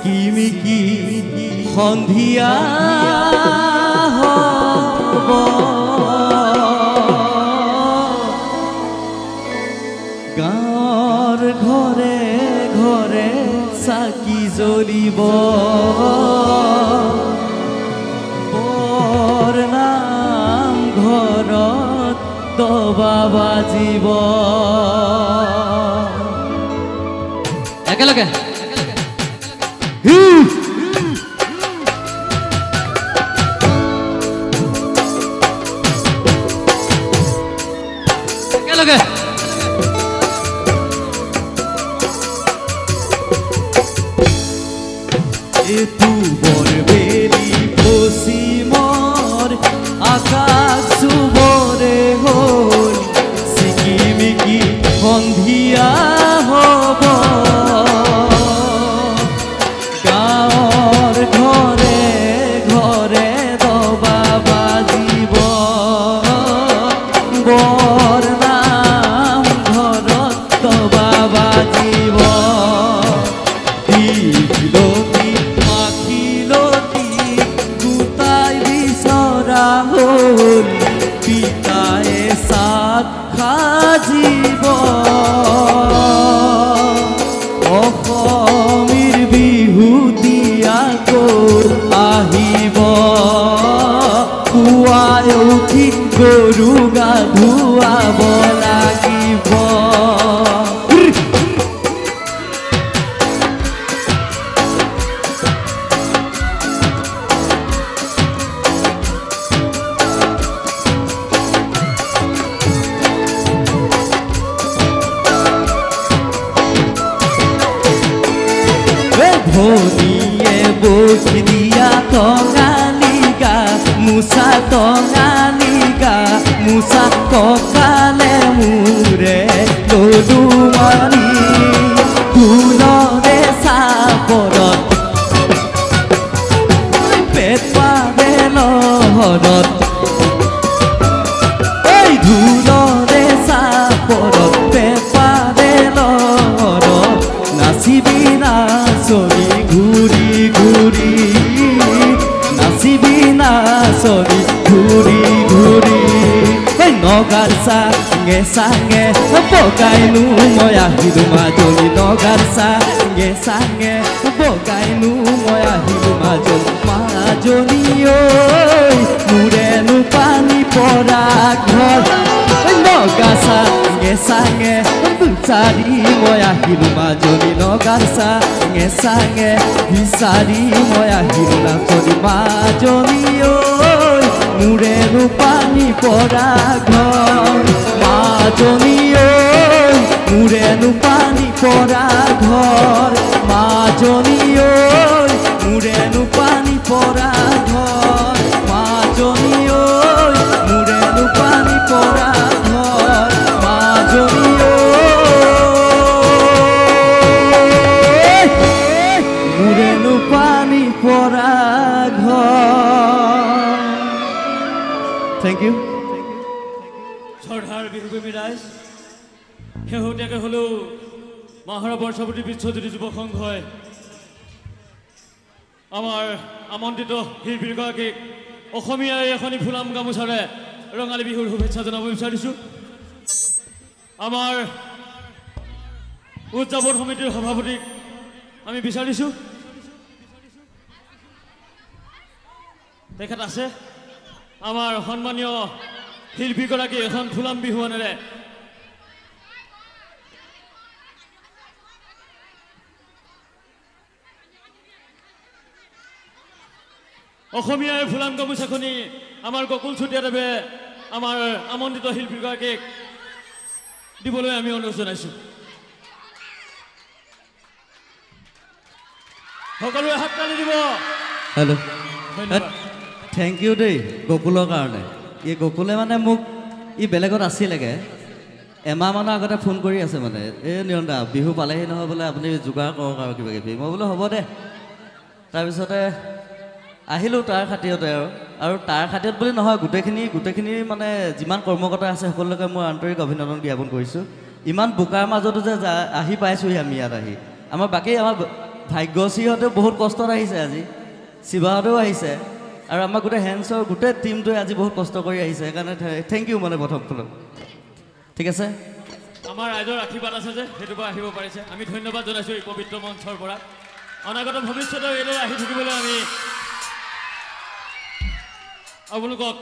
চিকিমিকি সন্ধিয়া হ'ব গাঁৱৰ ঘৰে ঘৰে চাকি জ্বলিব বৰ নাম ঘৰত দবা বাজিব একেলগে একেলগে পূবৰ বেলি পশ্চিমৰ আকাশ চুবৰে হ'ল চিকিমিকি সন্ধিয়া হ'ব গাঁৱৰ ঘৰে ঘৰে দবা বাজিব বৰ নাম ঘৰত দবা বাজিব দিলতি মাখিলতি গোটাই বিচৰা হ'ল পিতায়ে চাক সাজিব অসমীৰ বিহুতীয়াকৈ আহিব পুৱাই উঠি গৰু গা ধুৱাব লাগিব ধনীয়ে বসি দিয়া টঙালিকা মুচা টঙালিকা মুচা কঁকালে মূৰে লডু মাৰি ফুলৰে চাপৰত পেট পাৰে লহৰত এই ঢোলৰে চাপৰত পেট পাৰে লহৰত নাচিবি নাচনি ঘূৰি ঘূৰি নাচিবি নাচনি ঘূৰি ঘূৰি নগাৰ চাঙে চাঙে বগাইনো মই আহিলো মাজনী নগাৰ চাঙে চাঙে বগাইনো মই আহিলো মাজনী মাজনী ঐ মোৰেনো পানী পৰা ঘৰ নগা চাঙে চাঙে বিচাৰি মই আহিলো মাজনী নগাৰ চাঙে চাঙে বিচাৰি মই আহিলো নাচনী মাজনী ঐ মোৰেনো পানী পৰা ঘৰ মাজনী ঐ মোৰেনো পানী পৰা ঘৰ মাজনী ঐ মোৰেনো পানী পৰা ঘৰ মাজনী ঐ মোৰেনো পানী পৰা ঘৰ মাজনী ঐ মোৰেনো পানী পৰা ঘৰ Thank you. Sardar Bihugumi Rais. শেহতীয়াকৈ হ'লেও মহাৰা বৰ্ষাৱতী বিশ্বজ্যোতি যুৱ সংঘই আমাৰ আমন্ত্ৰিত শিল্পীগৰাকীক অসমীয়াৰ এখনি ফুলাম গামোচাৰে ৰঙালী বিহুৰ শুভেচ্ছা জনাব বিচাৰিছোঁ আমাৰ উদযাপন সমিতিৰ সভাপতিক আমি বিচাৰিছোঁ তেখেত আছে আমাৰ সন্মানীয় শিল্পীগৰাকী এখন ফুলাম বিহুৱানেৰে অসমীয়াৰ ফুলাম গামোচাখনি আমাৰ গকুল চুতীয়াদেৱে আমাৰ আমন্ত্ৰিত শিল্পীগৰাকীক দিবলৈ আমি অনুৰোধ জনাইছোঁ সকলোৱে হাত তালি দিব হেল্ল' ধন্যবাদ থেংক ইউ দেই গকুলৰ কাৰণে এই গকুলে মানে মোক ই বেলেগত আছিলেগৈ এমাহমানৰ আগতে ফোন কৰি আছে মানে এই নিয়ন্দা বিহু পালেহি নহয় বোলে আপুনি যোগাৰ কৰক আৰু কিবা কিবি মই বোলো হ'ব দে তাৰপিছতে আহিলোঁ তাৰ খাতিৰতে আৰু তাৰ খাতিৰত বুলি নহয় গোটেইখিনি মানে যিমান কৰ্মকৰ্তা আছে সকলোকে মই আন্তৰিক অভিনন্দন জ্ঞাপন কৰিছোঁ ইমান বোকাৰ মাজতো যে আহি পাইছোঁহি আমি ইয়াত আহি আমাৰ বাকী আমাৰ ভাগ্যশ্ৰীহঁতেও বহুত কষ্টত আহিছে আজি শিৱাহঁতেও আহিছে আৰু আমাৰ গোটেই হেণ্ডছৰ গোটেই টীমটোৱে আজি বহুত কষ্ট কৰি আহিছে সেইকাৰণে থেংক ইউ মানে প্ৰথম ঠিক আছে আমাৰ ৰাইজৰ আশীৰ্বাদ আছে যে সেইটোৰ পৰা আহিব পাৰিছে আমি ধন্যবাদ জনাইছোঁ এই পবিত্ৰ মঞ্চৰ পৰা অনাগত ভৱিষ্যতেও এইদৰে আহি থাকিবলৈ আমি আপোনালোকক